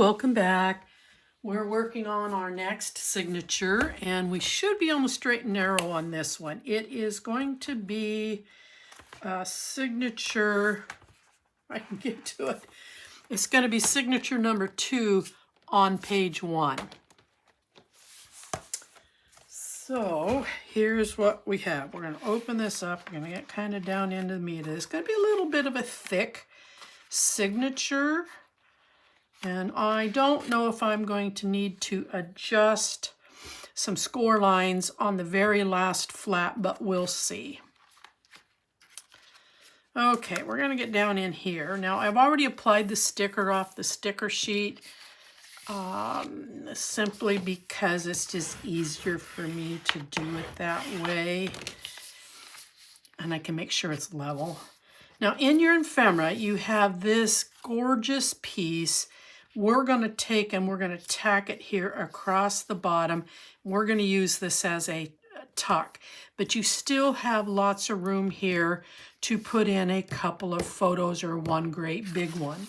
welcome back. We're working on our next signature and we should be on the straight and narrow on this one. It is going to be a signature, I can get to it. It's going to be signature number 2 on page 1. So here's what we have. We're going to open this up. We're going to get kind of down into the meat of this. It's going to be a little bit of a thick signature. And I don't know if I'm going to need to adjust some score lines on the very last flap, but we'll see. Okay, we're going to get down in here. Now, I've already applied the sticker off the sticker sheet simply because it's just easier for me to do it that way. And I can make sure it's level. Now, in your ephemera, you have this gorgeous piece. We're going to take and we're going to tack it here across the bottom. We're going to use this as a tuck, but you still have lots of room here to put in a couple of photos or one great big one.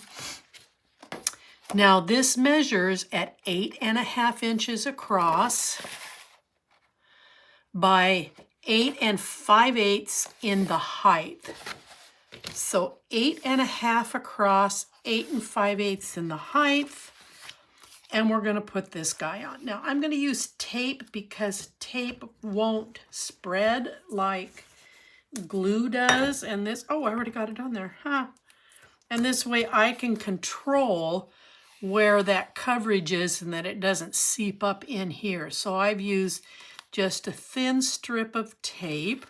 Now this measures at 8.5 inches across by 8 5/8 in the height. So 8.5 across, 8 5/8 in the height, and we're going to put this guy on. Now I'm going to use tape because tape won't spread like glue does, and this, oh, I already got it on there, huh? And this way I can control where that coverage is and that it doesn't seep up in here. So I've used just a thin strip of tape.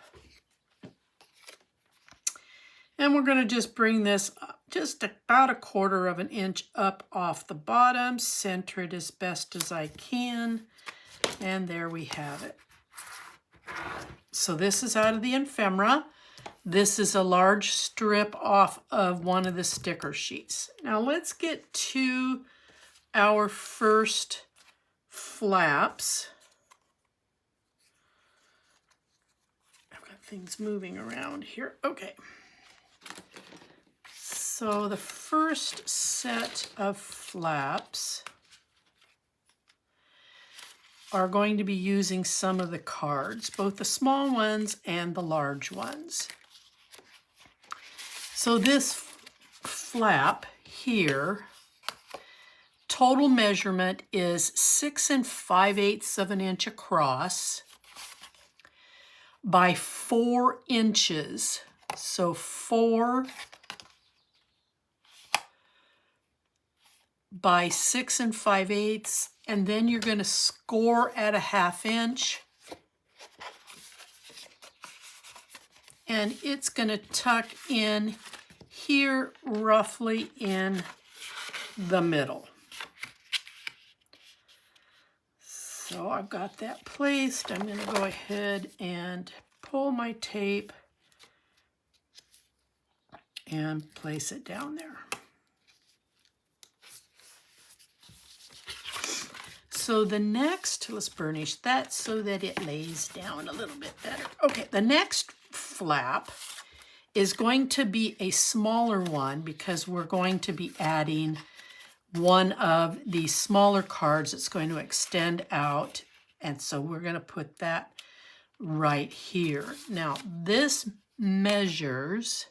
And we're going to just bring this up just about 1/4 inch up off the bottom, center it as best as I can, and there we have it. So this is out of the ephemera. This is a large strip off of one of the sticker sheets. Now let's get to our first flaps. I've got things moving around here. Okay. So the first set of flaps are going to be using some of the cards, both the small ones and the large ones. So this flap here, total measurement is 6 5/8 inch across by 4 inches. So 4 by 6 5/8, and then you're going to score at 1/2 inch. And it's going to tuck in here roughly in the middle. So I've got that placed. I'm going to go ahead and pull my tape and place it down there. So the next, let's burnish that so that it lays down a little bit better. Okay, the next flap is going to be a smaller one because we're going to be adding one of the smaller cards that's going to extend out. And so we're going to put that right here. Now this measures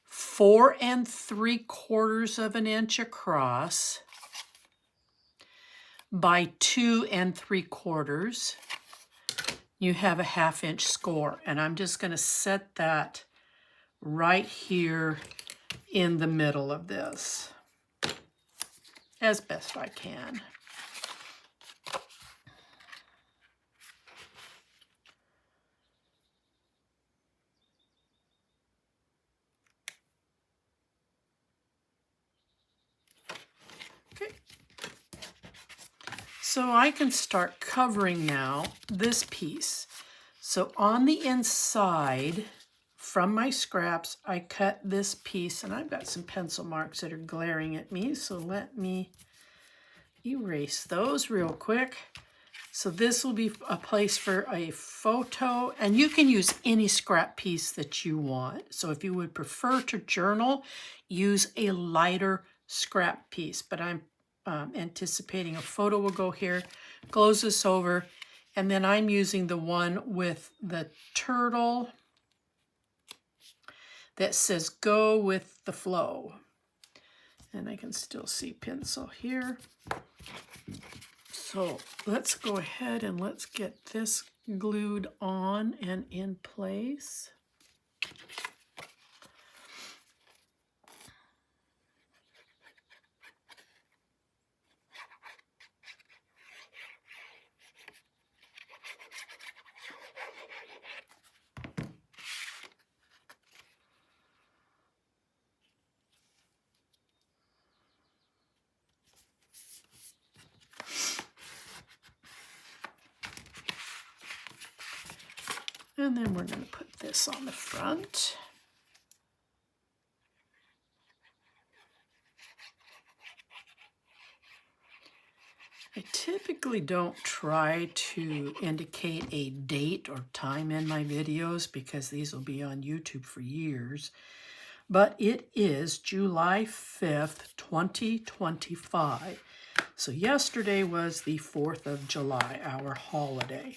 4 3/4 inch across by 2 3/4. You have a 1/2 inch score, and I'm just going to set that right here in the middle of this as best I can. Okay. So I can start covering now this piece. So on the inside, from my scraps, I cut this piece, and I've got some pencil marks that are glaring at me, so let me erase those real quick. So this will be a place for a photo, and you can use any scrap piece that you want. So if you would prefer to journal, use a lighter scrap piece, but I'm anticipating a photo will go here, close this over, and then I'm using the one with the turtle that says go with the flow. And I can still see pencil here. So let's go ahead and let's get this glued on and in place. And then we're going to put this on the front. I typically don't try to indicate a date or time in my videos because these will be on YouTube for years. But it is July 5th, 2025. So yesterday was the 4th of July, our holiday.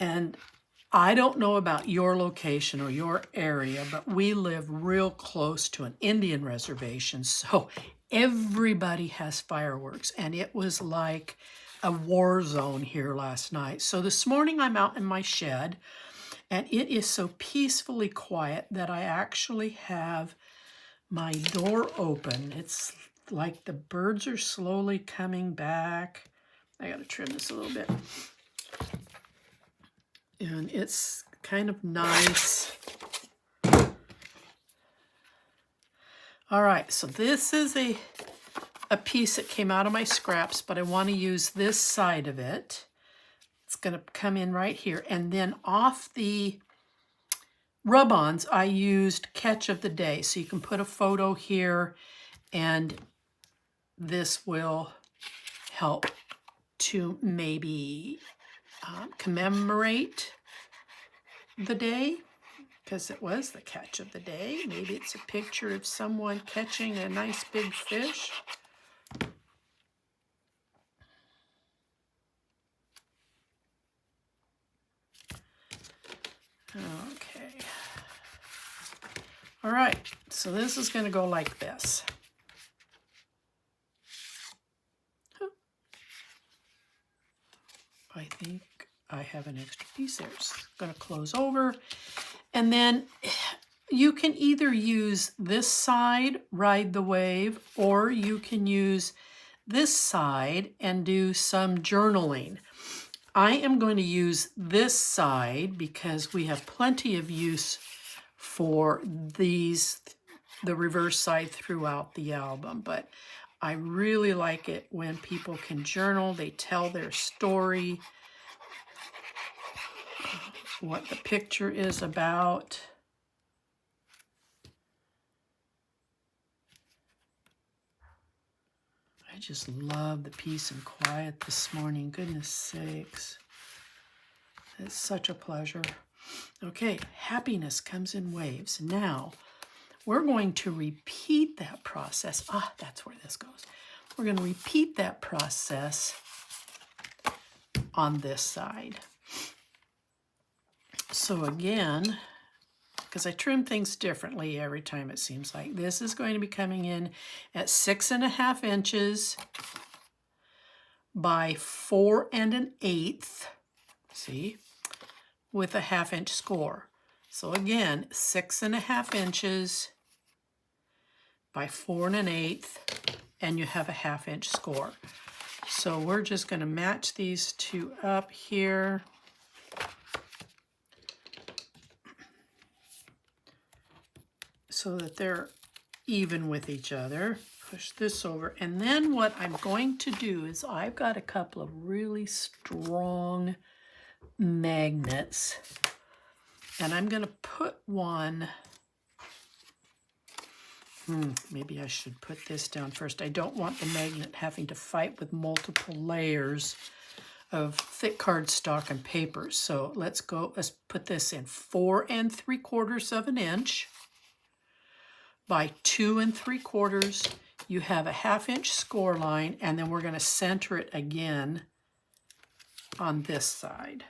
And I don't know about your location or your area, but we live real close to an Indian reservation, so everybody has fireworks, and it was like a war zone here last night. So this morning I'm out in my shed, and it is so peacefully quiet that I actually have my door open. It's like the birds are slowly coming back. I gotta trim this a little bit. And it's kind of nice. All right, so this is a piece that came out of my scraps, but I want to use this side of it. It's going to come in right here. And then off the rub-ons, I used Catch of the Day. So you can put a photo here, and this will help to maybe commemorate the day, because it was the catch of the day. Maybe it's a picture of someone catching a nice big fish. Okay. All right, so this is going to go like this. I think I have an extra piece there. It's going to close over. And then you can either use this side, ride the wave, or you can use this side and do some journaling. I am going to use this side because we have plenty of use for the reverse side throughout the album. But I really like it when people can journal, they tell their story, what the picture is about. I just love the peace and quiet this morning. Goodness sakes. It's such a pleasure. Okay, happiness comes in waves. Now, we're going to repeat that process. That's where this goes. We're going to repeat that process on this side. So again, because I trim things differently every time it seems like, this is going to be coming in at 6.5 inches by 4 1/8, see, with a 1/2 inch score. So again, 6.5 inches by 4 1/8, and you have a 1/2 inch score. So we're just going to match these two up here. So that they're even with each other. Push this over. And then what I'm going to do is I've got a couple of really strong magnets. And I'm going to put one, maybe I should put this down first. I don't want the magnet having to fight with multiple layers of thick cardstock and paper. So let's put this in 4 3/4 inches by 2 3/4 you have a 1/2 inch score line, and then we're going to center it again on this side.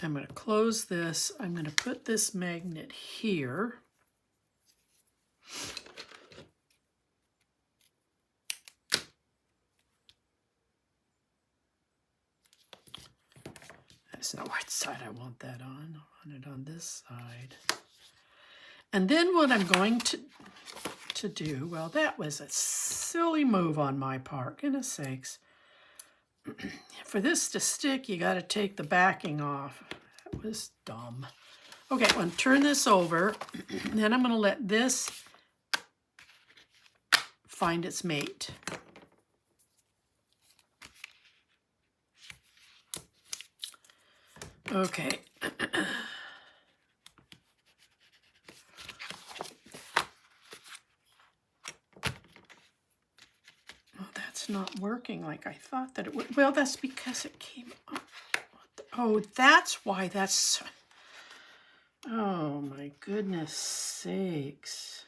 I'm going to close this. I'm going to put this magnet here. That's not which side I want that on. I want it on this side. And then what I'm going to do, well, that was a silly move on my part, goodness sakes. For this to stick, you got to take the backing off. That was dumb. Okay, I'm going to turn this over, then I'm going to let this find its mate. Okay. Oh, that's not working like I thought that it would. Well, that's because it came up. Oh, that's why that's... Oh, my goodness sakes.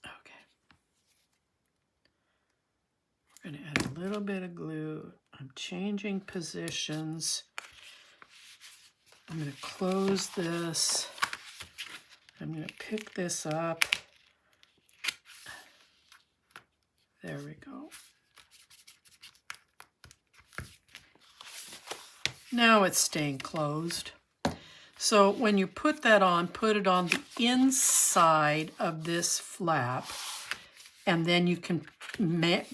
Okay. We're going to add a little bit of glue. I'm changing positions. I'm going to close this. I'm going to pick this up. There we go. Now it's staying closed. So when you put that on, put it on the inside of this flap, and then you can match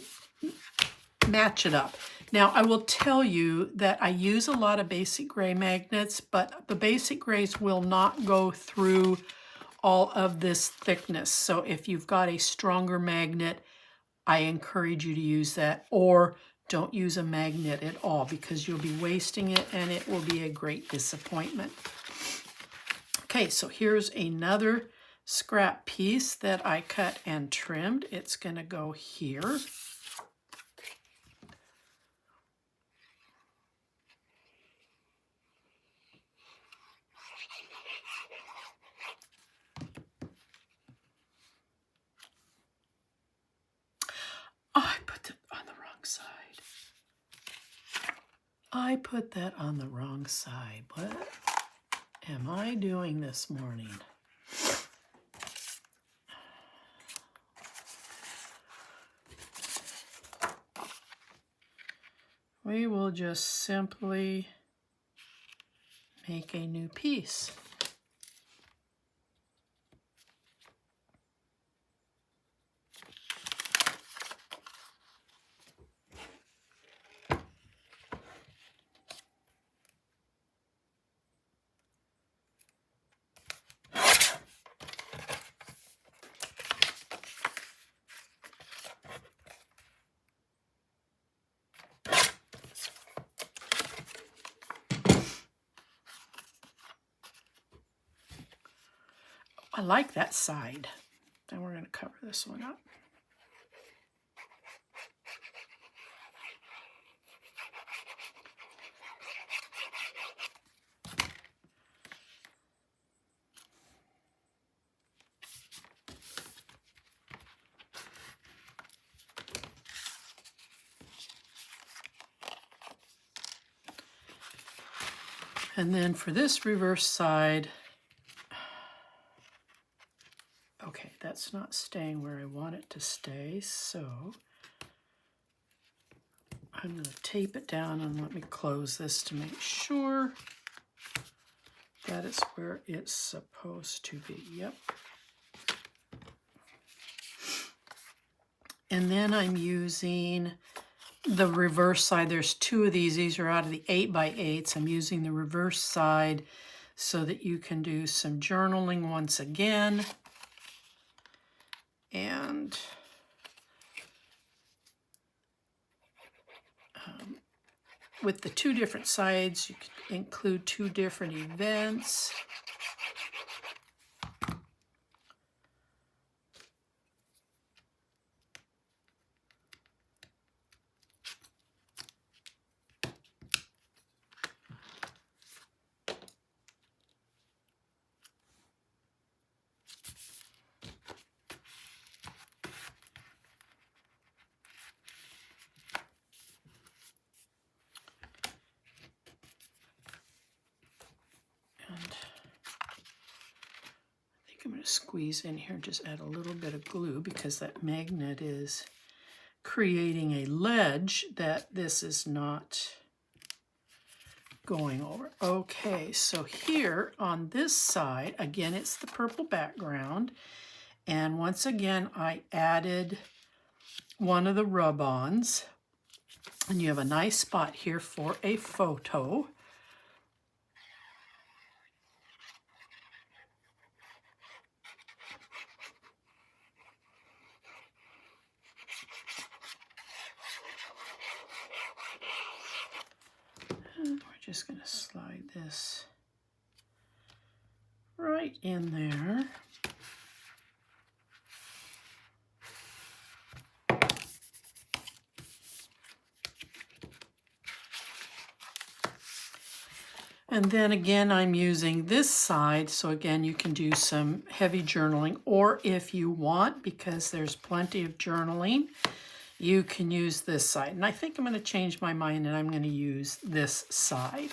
it up. Now I will tell you that I use a lot of basic gray magnets, but the basic grays will not go through all of this thickness. So if you've got a stronger magnet, I encourage you to use that, or don't use a magnet at all because you'll be wasting it and it will be a great disappointment. Okay, so here's another scrap piece that I cut and trimmed. It's going to go here. Oh, I put it on the wrong side. I put that on the wrong side. What am I doing this morning? We will just simply make a new piece. I like that side. Then we're going to cover this one up. And then for this reverse side, okay, that's not staying where I want it to stay, so I'm going to tape it down and let me close this to make sure that is where it's supposed to be. Yep. And then I'm using the reverse side. There's two of these. These are out of the 8x8s. I'm using the reverse side so that you can do some journaling once again. And with the two different sides, you can include two different events. squeeze in here, just add a little bit of glue because that magnet is creating a ledge that this is not going over. Okay, so here on this side, again, it's the purple background. And once again, I added one of the rub-ons. And you have a nice spot here for a photo. And we're just going to slide this right in there. And then again, I'm using this side, so again, you can do some heavy journaling, or if you want, because there's plenty of journaling, you can use this side. And I think I'm going to change my mind and I'm going to use this side.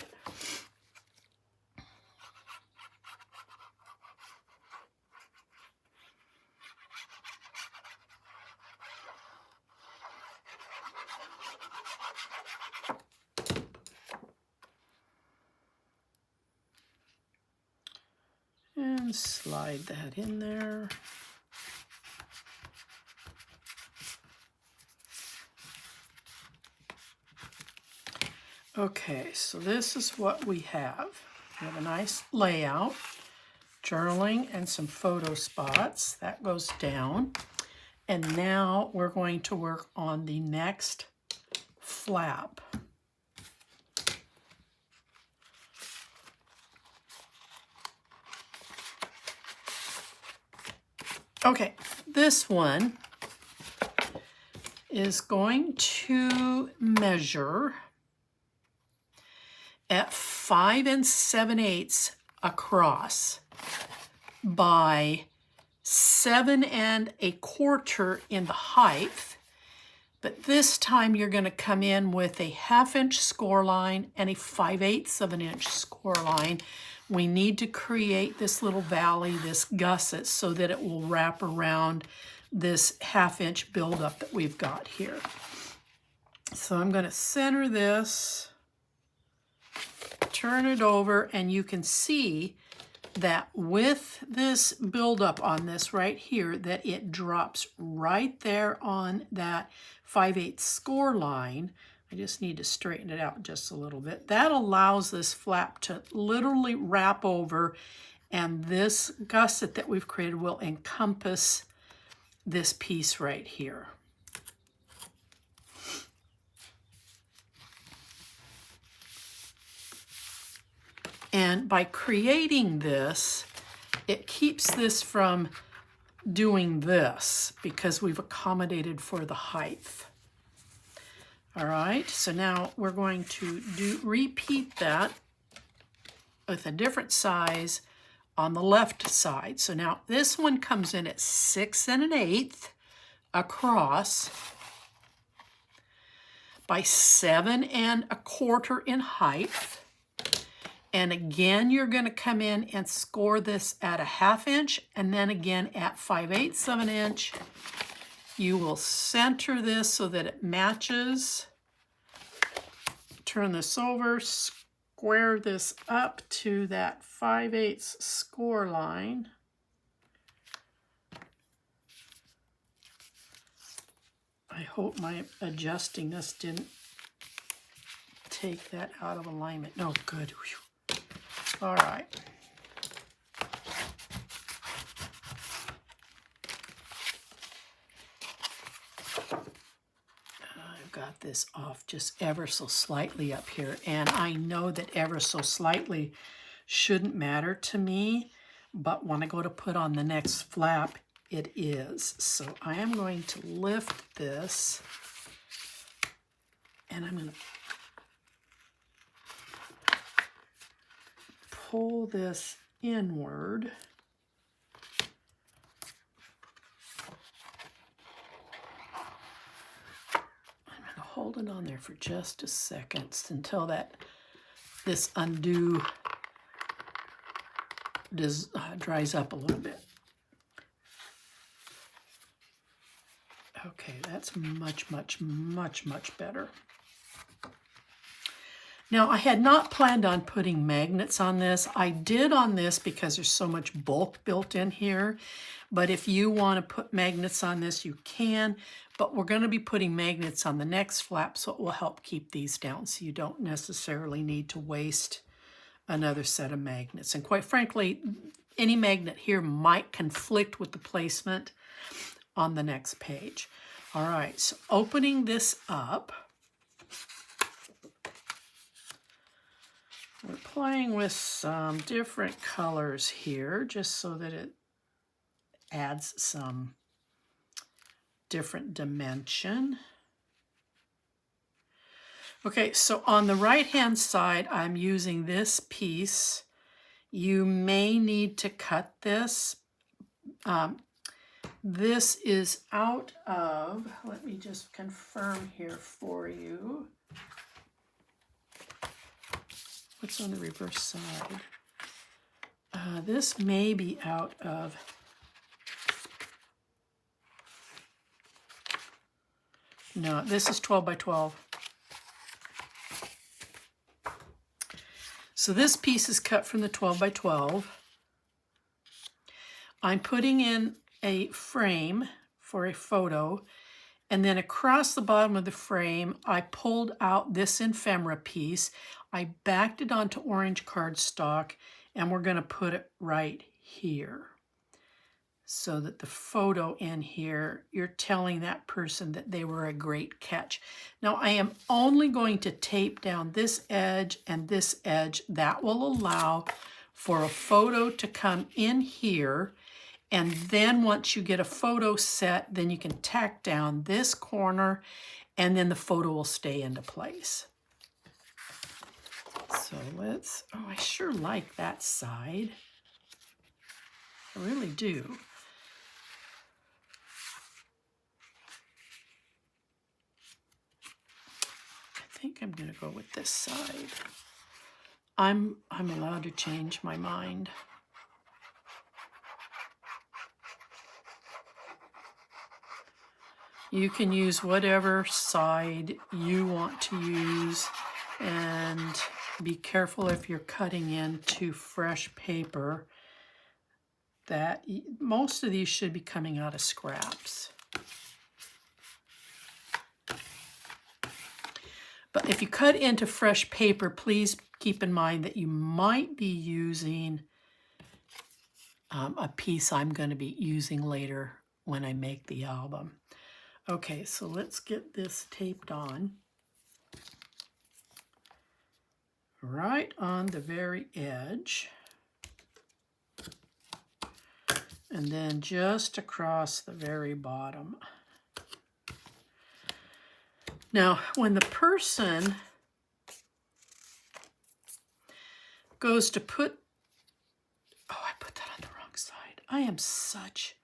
And slide that in there. Okay, so this is what we have. We have a nice layout, journaling, and some photo spots. That goes down. And now we're going to work on the next flap. Okay, this one is going to measure at 5 7/8 across by 7 1/4 in the height. But this time you're going to come in with a 1/2 inch score line and a 5/8 of an inch score line. We need to create this little valley, this gusset, so that it will wrap around this 1/2 inch buildup that we've got here. So I'm going to center this, turn it over, and you can see that with this buildup on this right here, that it drops right there on that 5/8 score line. I just need to straighten it out just a little bit. That allows this flap to literally wrap over, and this gusset that we've created will encompass this piece right here. And by creating this, it keeps this from doing this because we've accommodated for the height. All right, so now we're going to repeat that with a different size on the left side. So now this one comes in at 6 1/8 across by 7 1/4 in height. And again, you're going to come in and score this at a 1/2 inch, and then again at 5/8 of an inch. You will center this so that it matches. Turn this over, square this up to that 5/8 score line. I hope my adjusting this didn't take that out of alignment. No, good. Whew. All right. I've got this off just ever so slightly up here, and I know that ever so slightly shouldn't matter to me, but when I go to put on the next flap, it is. So I am going to lift this, and I'm going to pull this inward. I'm going to hold it on there for just a second until this undo dries up a little bit. Okay, that's much, much, much, much better. Now, I had not planned on putting magnets on this. I did on this because there's so much bulk built in here. But if you want to put magnets on this, you can. But we're going to be putting magnets on the next flap, so it will help keep these down. So you don't necessarily need to waste another set of magnets. And quite frankly, any magnet here might conflict with the placement on the next page. All right, so opening this up, we're playing with some different colors here just so that it adds some different dimension. Okay, so on the right-hand side, I'm using this piece. You may need to cut this. This is out of, let me just confirm here for you. What's on the reverse side? This may be out of, no, this is 12 by 12. So this piece is cut from the 12 by 12. I'm putting in a frame for a photo, and then across the bottom of the frame, I pulled out this ephemera piece. I backed it onto orange cardstock, and we're going to put it right here so that the photo in here, you're telling that person that they were a great catch. Now, I am only going to tape down this edge and this edge. That will allow for a photo to come in here. And then once you get a photo set, then you can tack down this corner and then the photo will stay into place. So let's, oh, I sure like that side. I really do. I think I'm going to go with this side. I'm allowed to change my mind. You can use whatever side you want to use, and be careful if you're cutting into fresh paper that most of these should be coming out of scraps. But if you cut into fresh paper, please keep in mind that you might be using a piece I'm going to be using later when I make the album. Okay, so let's get this taped on. Right on the very edge. And then just across the very bottom. Now, when the person goes to put, oh, I put that on the wrong side. I am such,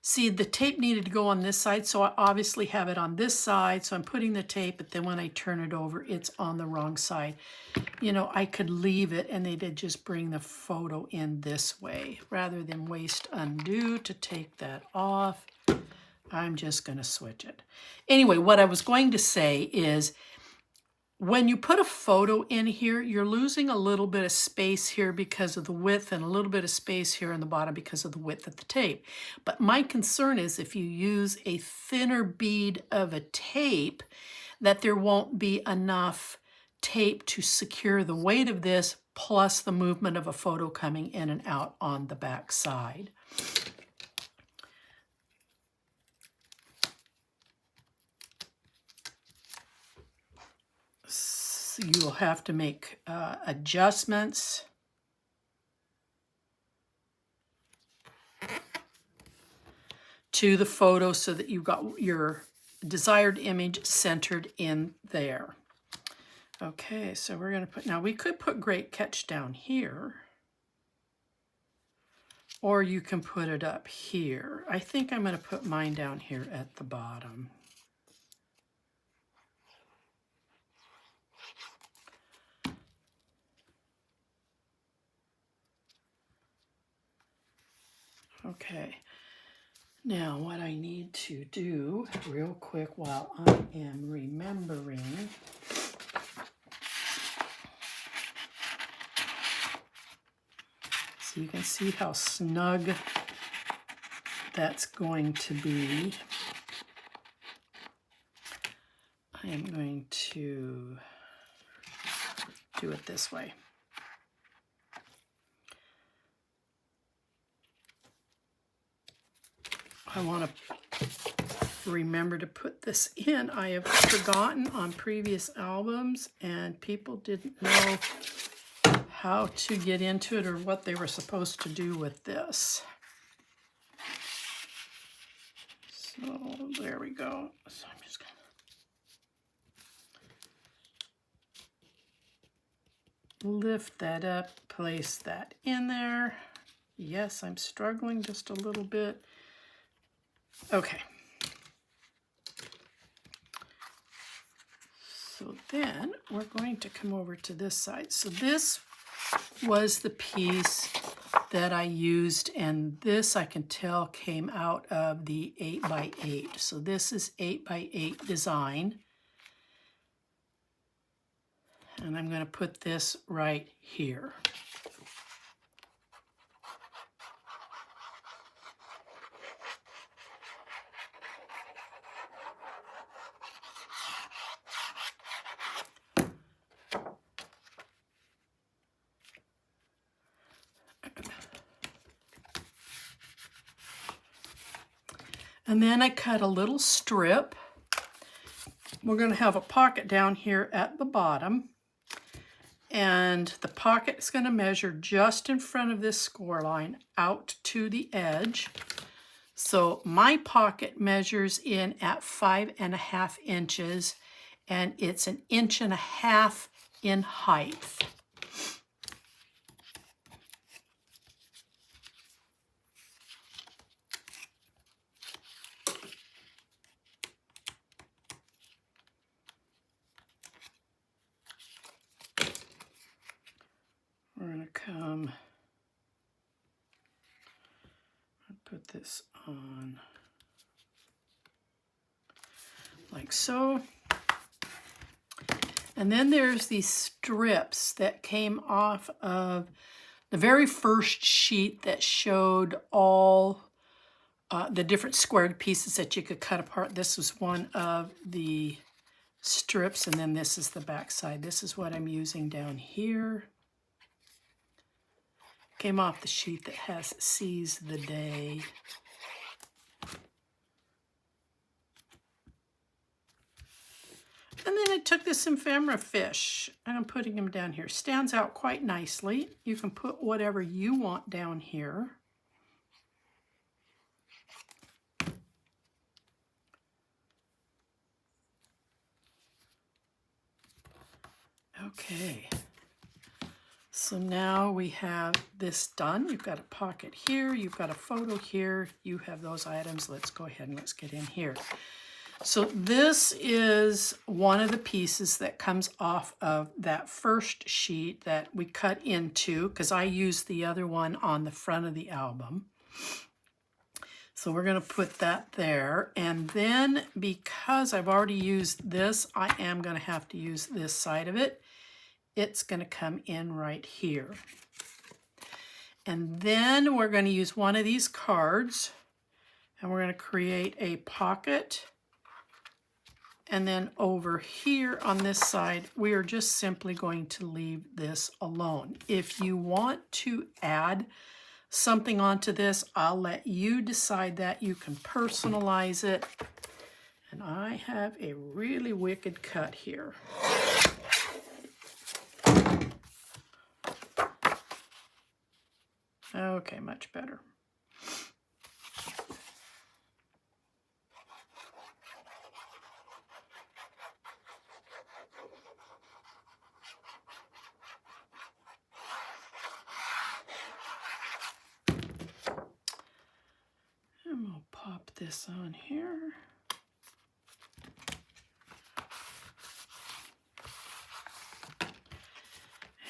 see, the tape needed to go on this side, so I obviously have it on this side, so I'm putting the tape, but then when I turn it over, it's on the wrong side. You know, I could leave it and they did just bring the photo in this way. Rather than waste undo to take that off, I'm just going to switch it. Anyway, what I was going to say is, when you put a photo in here, you're losing a little bit of space here because of the width and a little bit of space here in the bottom because of the width of the tape. But my concern is if you use a thinner bead of a tape, that there won't be enough tape to secure the weight of this plus the movement of a photo coming in and out on the back side. You will have to make adjustments to the photo so that you've got your desired image centered in there. Okay, so we're going to put, now we could put Great Catch down here, or you can put it up here. I think I'm going to put mine down here at the bottom. Okay, Now what I need to do real quick while I am remembering, so you can see how snug that's going to be. I am going to do it this way. I want to remember to put this in. I have forgotten on previous albums, and people didn't know how to get into it or what they were supposed to do with this. So there we go. So I'm just going to lift that up, place that in there. Yes, I'm struggling just a little bit. Okay. So then we're going to come over to this side. So this was the piece that I used, and this I can tell came out of the 8x8. So this is 8x8 design. And I'm going to put this right here. And then I cut a little strip. We're going to have a pocket down here at the bottom. And the pocket is going to measure just in front of this score line out to the edge. So my pocket measures in at 5.5 inches, and it's 1.5 inches in height. We're going to come and put this on like so. And then there's these strips that came off of the very first sheet that showed all the different squared pieces that you could cut apart. This was one of the strips, and then this is the back side. This is what I'm using down here. Came off the sheet that has Seize the Day. And then I took this ephemera fish and I'm putting him down here. Stands out quite nicely. You can put whatever you want down here. Okay. So now we have this done. You've got a pocket here, you've got a photo here, you have those items. Let's go ahead and let's get in here. So this is one of the pieces that comes off of that first sheet that we cut into, because I used the other one on the front of the album. So we're going to put that there. And then because I've already used this, I am going to have to use this side of it. It's going to come in right here. And then we're going to use one of these cards and we're going to create a pocket. And then over here on this side, we are just simply going to leave this alone. If you want to add something onto this, I'll let you decide that. You can personalize it. And I have a really wicked cut here. Okay, much better. And we'll pop this on here.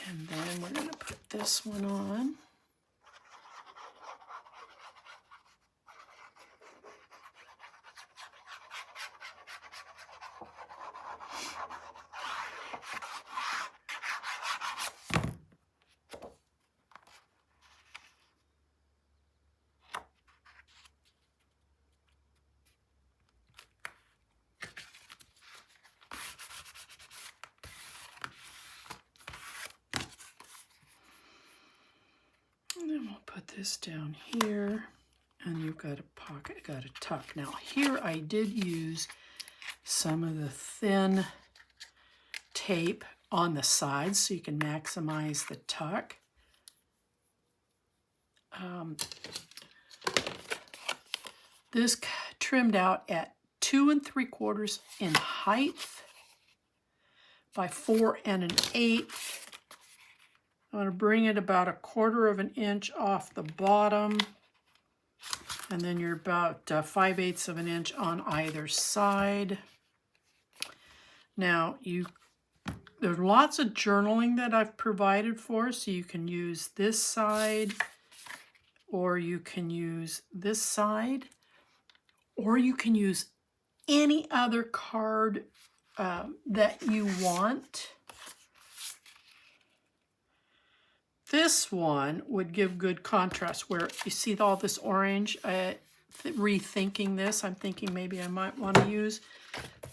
And then we're going to put this one on. this down here, and you've got a pocket, got a tuck. Now here I did use some of the thin tape on the sides so you can maximize the tuck. This trimmed out at 2 3/4 in height by 4 1/8. I'm going to bring it about 1/4 inch off the bottom, and then you're about 5/8 of an inch on either side. Now there's lots of journaling that I've provided for, so you can use this side, or you can use this side, or you can use any other card that you want. This one would give good contrast where you see all this orange. Rethinking this, I'm thinking maybe I might want to use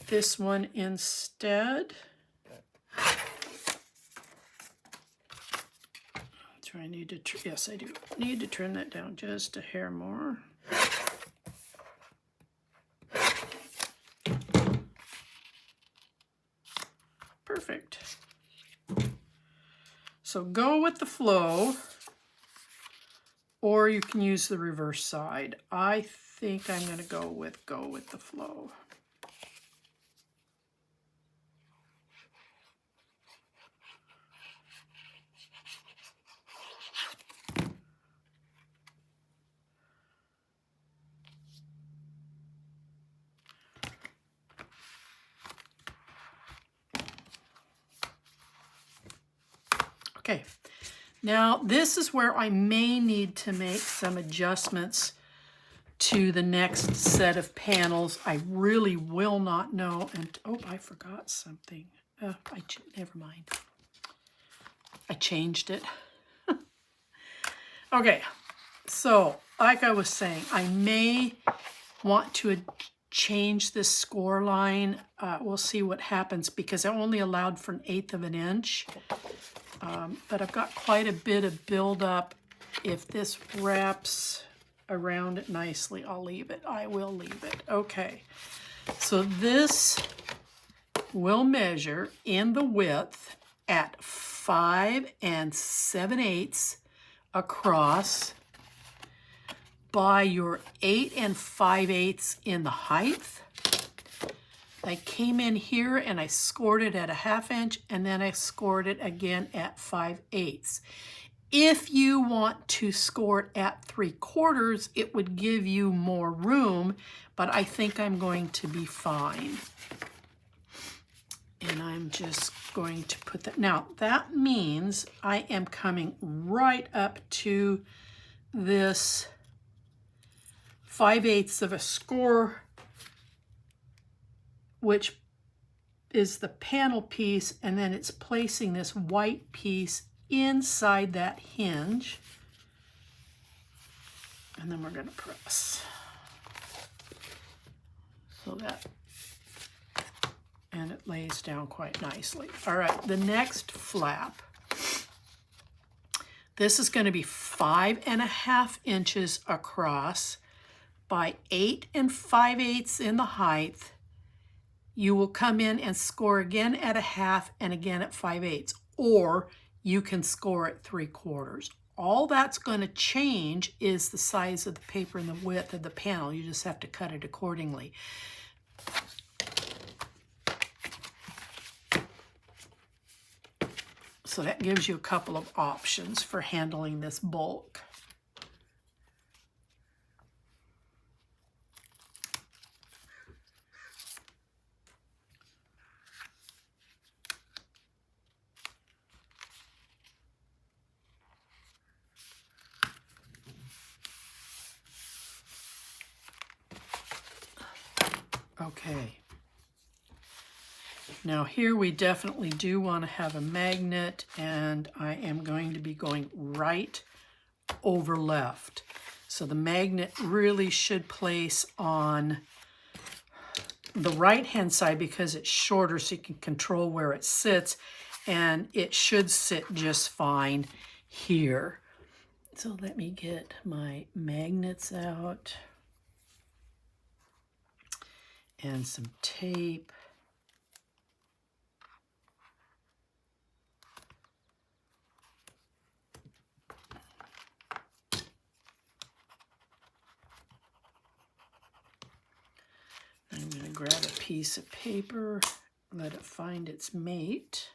this one instead. So I need to, yes I do, need to trim that down just a hair more. Perfect. So go with the flow, or you can use the reverse side. I think I'm going to go with the flow. Okay, now this is where I may need to make some adjustments to the next set of panels. I really will not know. And oh, I forgot something. Never mind. I changed it. Okay, so like I was saying, I may want to change this score line. We'll see what happens because I only allowed for 1/8 of an inch. But I've got quite a bit of buildup. If this wraps around it nicely, I'll leave it. I will leave it. Okay, so this will measure in the width at 5 7/8 across by your 8 5/8 in the height. I came in here and I scored it at 1/2 inch, and then I scored it again at 5/8. If you want to score it at 3/4, it would give you more room, but I think I'm going to be fine. And I'm just going to put that. Now, that means I am coming right up to this 5/8 of a score, which is the panel piece, and then it's placing this white piece inside that hinge. And then we're going to press. So that, and it lays down quite nicely. All right, the next flap. This is going to be 5 1/2 inches across by 8 5/8 in the height. You will come in and score again at 1/2 and again at 5/8, or you can score at 3/4. All that's going to change is the size of the paper and the width of the panel. You just have to cut it accordingly. So that gives you a couple of options for handling this bulk. Okay, now here we definitely do want to have a magnet, and I am going to be going right over left. So the magnet really should place on the right hand side because it's shorter, so you can control where it sits, and it should sit just fine here. So let me get my magnets out and some tape. I'm going to grab a piece of paper, let it find its mate.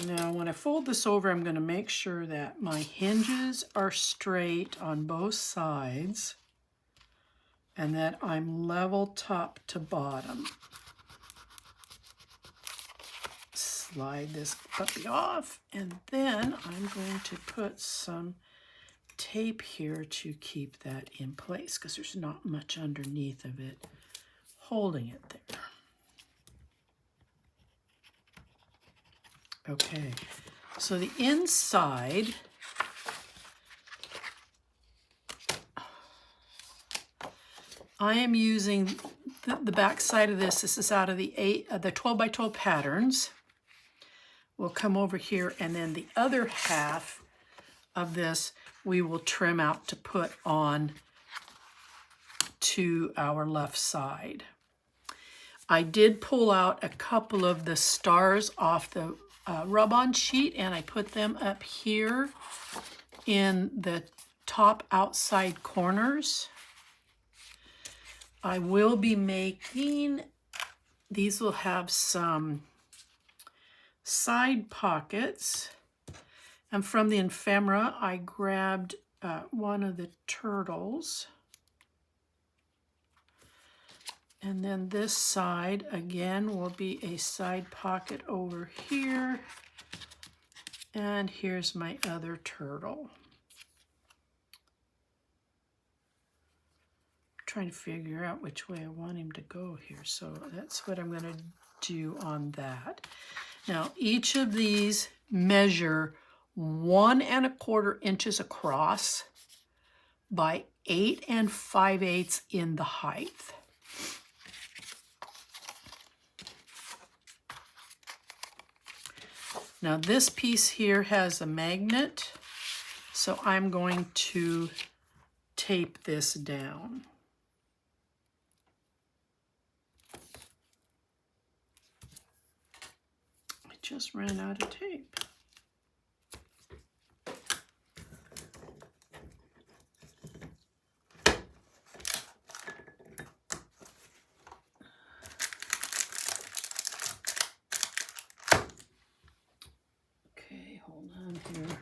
Now when I fold this over, I'm going to make sure that my hinges are straight on both sides and that I'm level top to bottom. Slide this puppy off, and then I'm going to put some tape here to keep that in place because there's not much underneath of it holding it there. Okay, so the inside, I am using the back side of this. This is out of the 12 by 12 patterns. We'll come over here, and then the other half of this we will trim out to put on to our left side. I did pull out a couple of the stars off the rub-on sheet, and I put them up here in the top outside corners. I will be making, these will have some side pockets, and from the ephemera I grabbed one of the turtles. And then this side, again, will be a side pocket over here. And here's my other turtle. I'm trying to figure out which way I want him to go here. So that's what I'm going to do on that. Now, each of these measure 1 1/4 inches across by 8 5/8 in the height. Now this piece here has a magnet, so I'm going to tape this down. I just ran out of tape. Okay, hold on here.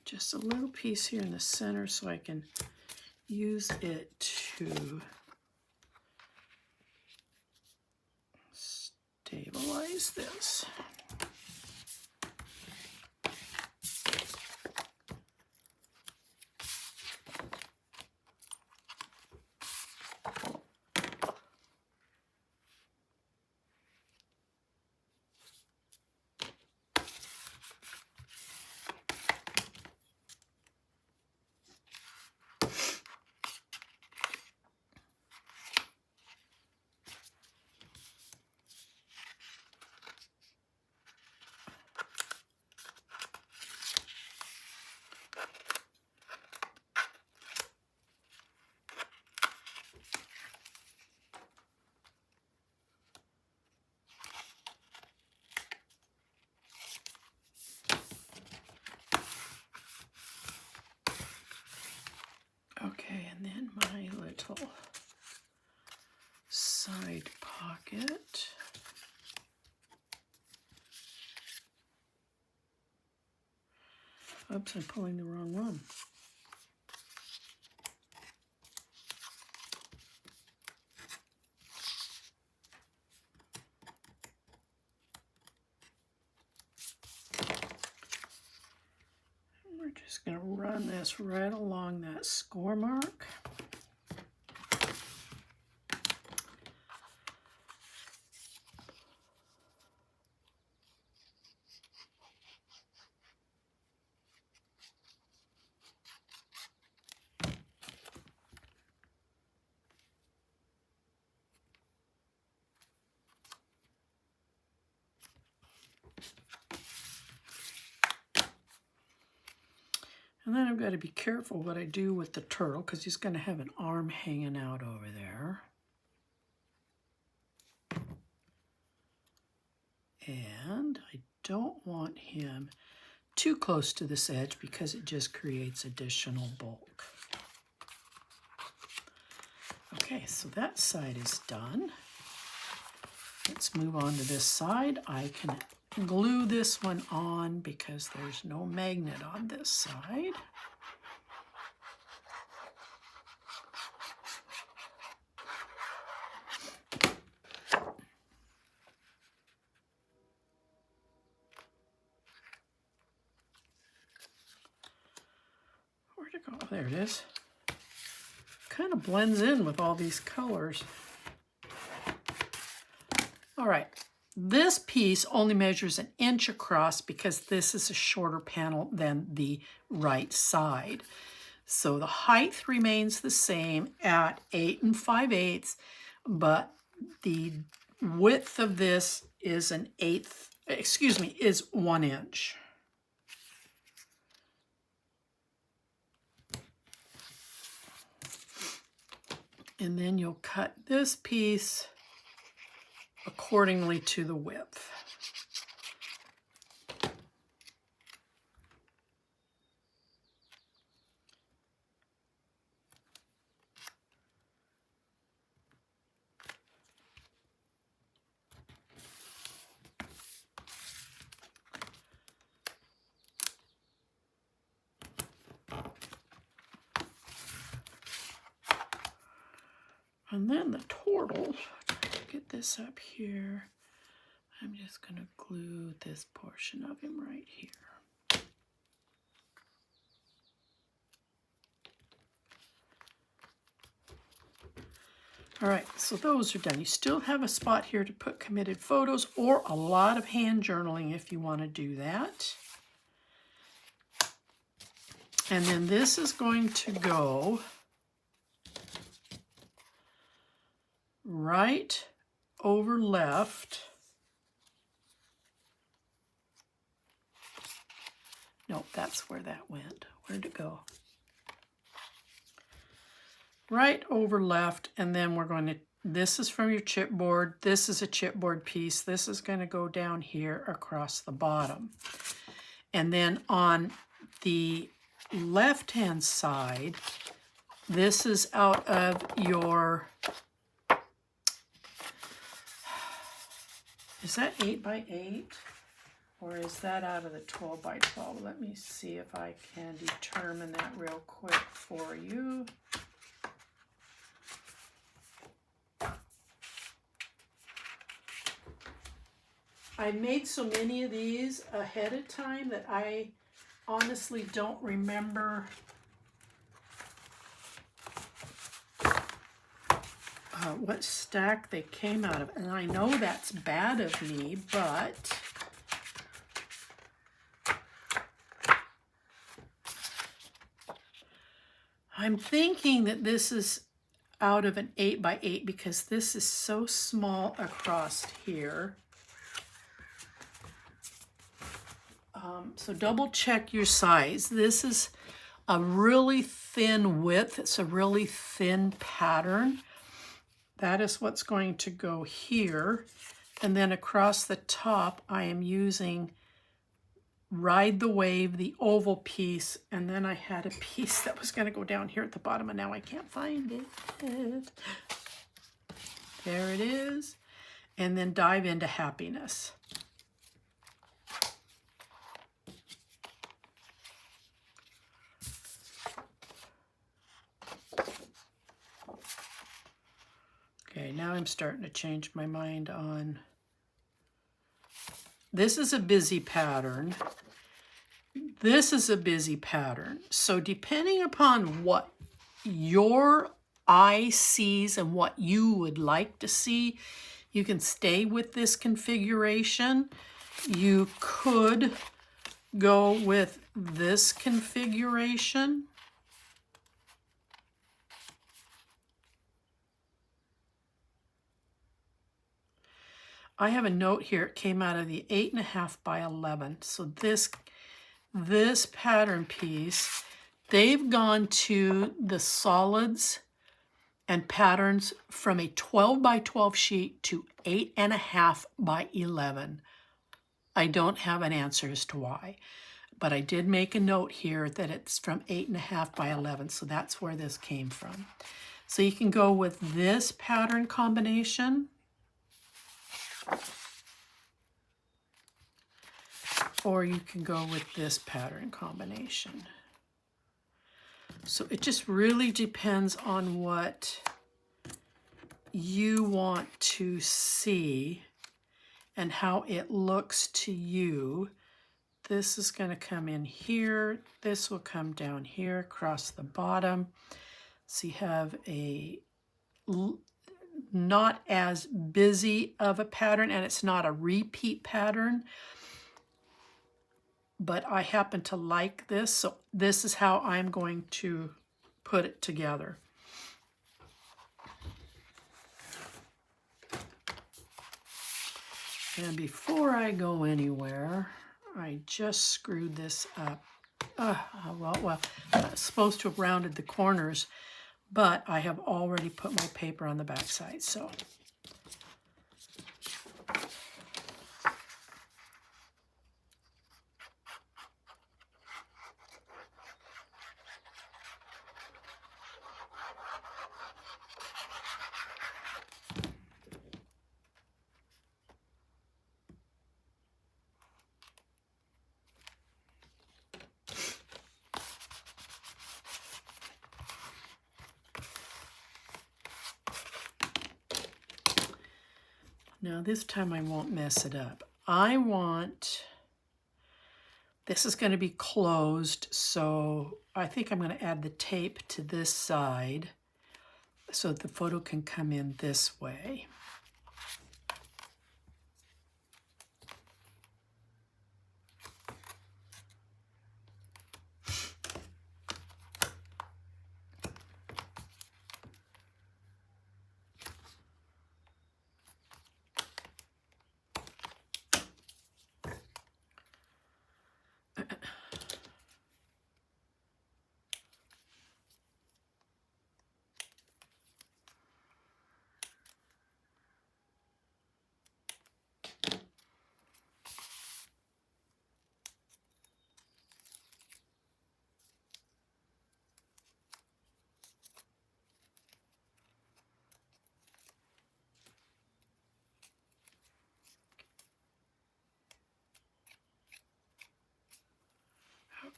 Just a little piece here in the center so I can use it to stabilize this. Okay, and then my little side pocket. Oops, I'm pulling the wrong one. We're just going to run this right along that score mark. And then I've got to be careful what I do with the turtle because he's going to have an arm hanging out over there. And I don't want him too close to this edge because it just creates additional bulk. Okay, so that side is done. Let's move on to this side. I can glue this one on because there's no magnet on this side. Where'd it go? Oh, there it is. Kind of blends in with all these colors. All right. This piece only measures 1 inch across because this is a shorter panel than the right side. So the height remains the same at 8 5/8, but the width of this is is 1 inch. And then you'll cut this piece accordingly to the width. And then the turtle, get this up here. I'm just going to glue this portion of him right here. All right, so those are done. You still have a spot here to put committed photos or a lot of hand journaling if you want to do that. And then this is going to go right over left. No, that's where that went. Where'd it go? Right over left, and then we're going to, this is from your chipboard. This is a chipboard piece. This is going to go down here across the bottom. And then on the left-hand side, this is out of your, is that 8 by 8? Or is that out of the 12 by 12? Let me see if I can determine that real quick for you. I made so many of these ahead of time that I honestly don't remember what stack they came out of. And I know that's bad of me, but I'm thinking that this is out of an 8 by 8 because this is so small across here. So double check your size. This is a really thin width. It's a really thin pattern. That is what's going to go here. And then across the top, I am using Ride the Wave, the oval piece, and then I had a piece that was going to go down here at the bottom, and now I can't find it. There it is. And then Dive into Happiness. now I'm starting to change my mind on, this is a busy pattern. This is a busy pattern. So depending upon what your eye sees and what you would like to see, you can stay with this configuration. You could go with this configuration. I have a note here, it came out of the 8.5 by 11. So this pattern piece, they've gone to the solids and patterns from a 12 by 12 sheet to 8.5 by 11. I don't have an answer as to why, but I did make a note here that it's from 8.5 by 11, so that's where this came from. So you can go with this pattern combination, or you can go with this pattern combination. So it just really depends on what you want to see and how it looks to you. This is going to come in here. This will come down here across the bottom. So you have a not as busy of a pattern, and it's not a repeat pattern. But I happen to like this, so this is how I'm going to put it together. And before I go anywhere, I just screwed this up. Well, I was supposed to have rounded the corners, but I have already put my paper on the back side, so. Now this time I won't mess it up. This is going to be closed, so I think I'm going to add the tape to this side so that the photo can come in this way.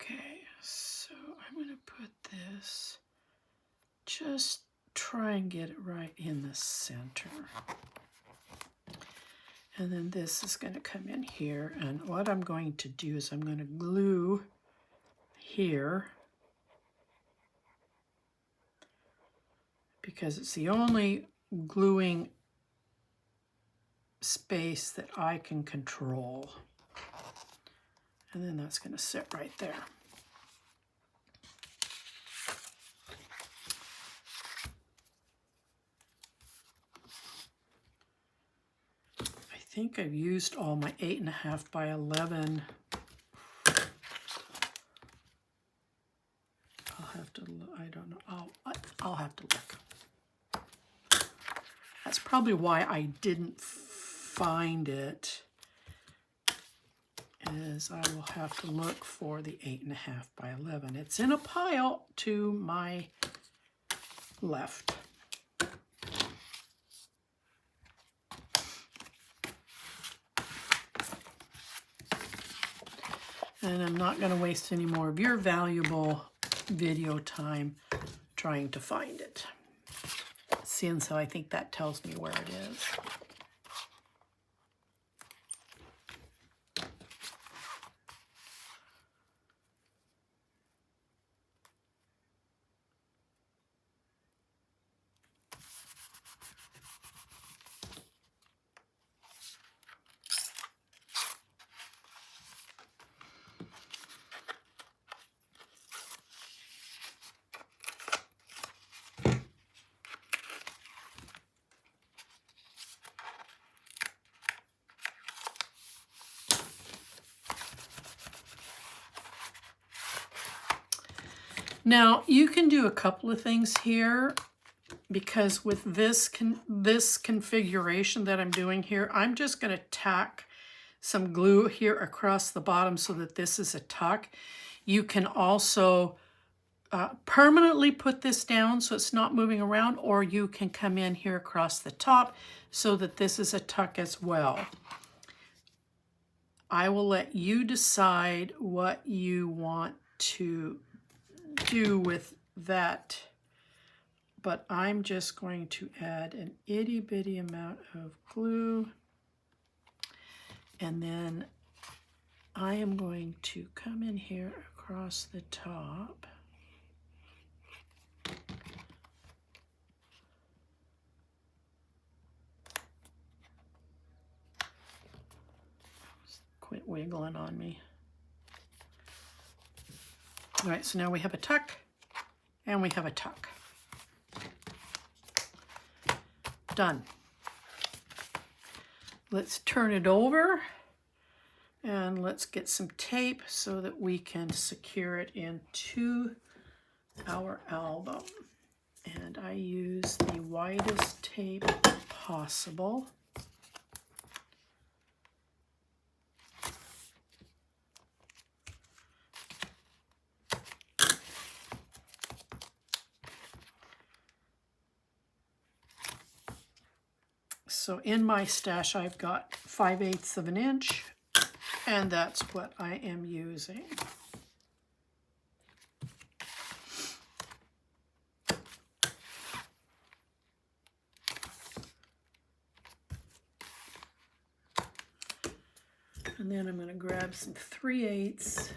Okay, so I'm going to put this, just try and get it right in the center. And then this is going to come in here, and what I'm going to do is I'm going to glue here, because it's the only gluing space that I can control. And then that's going to sit right there. I think I've used all my 8.5 by 11. I'll have to look, I don't know, I'll have to look. That's probably why I didn't find it. Is I will have to look for the 8.5 by 11. It's in a pile to my left. And I'm not going to waste any more of your valuable video time trying to find it. See, and so I think that tells me where it is. Now, you can do a couple of things here, because with this configuration that I'm doing here, I'm just going to tack some glue here across the bottom so that this is a tuck. You can also permanently put this down so it's not moving around, or you can come in here across the top so that this is a tuck as well. I will let you decide what you want to do with that, but I'm just going to add an itty bitty amount of glue, and then I am going to come in here across the top. Quit wiggling on me. All right, so now we have a tuck and we have a tuck. Done. Let's turn it over and let's get some tape so that we can secure it into our album. And I use the widest tape possible. So in my stash, I've got 5/8 of an inch, and that's what I am using. And then I'm going to grab some 3/8.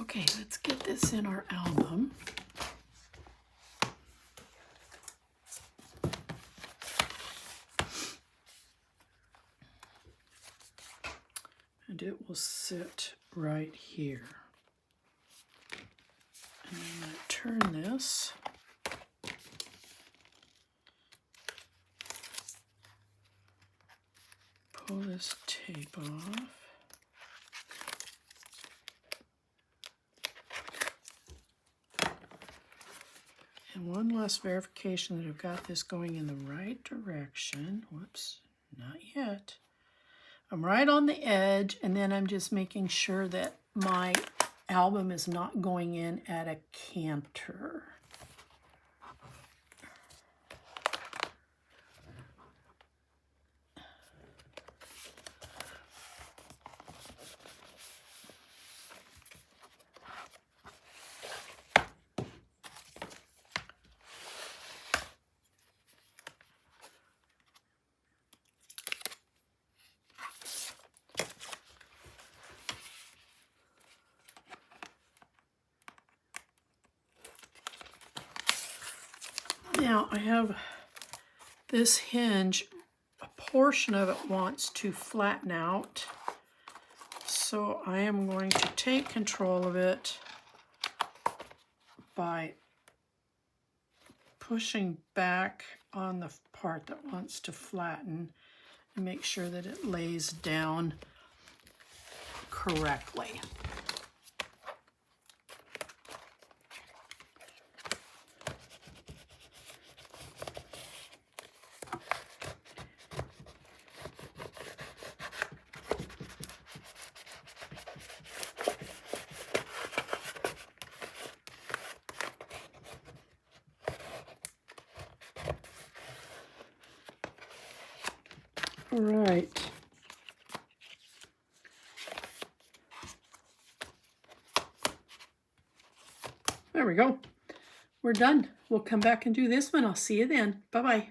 Okay, let's get this in our album. And it will sit right here. And I'm going to turn this. Pull this tape off. And one last verification that I've got this going in the right direction. Whoops, not yet. I'm right on the edge, and then I'm just making sure that my album is not going in at a canter. Now I have this hinge, a portion of it wants to flatten out, so I am going to take control of it by pushing back on the part that wants to flatten and make sure that it lays down correctly. All right. There we go. We're done. We'll come back and do this one. I'll see you then. Bye-bye.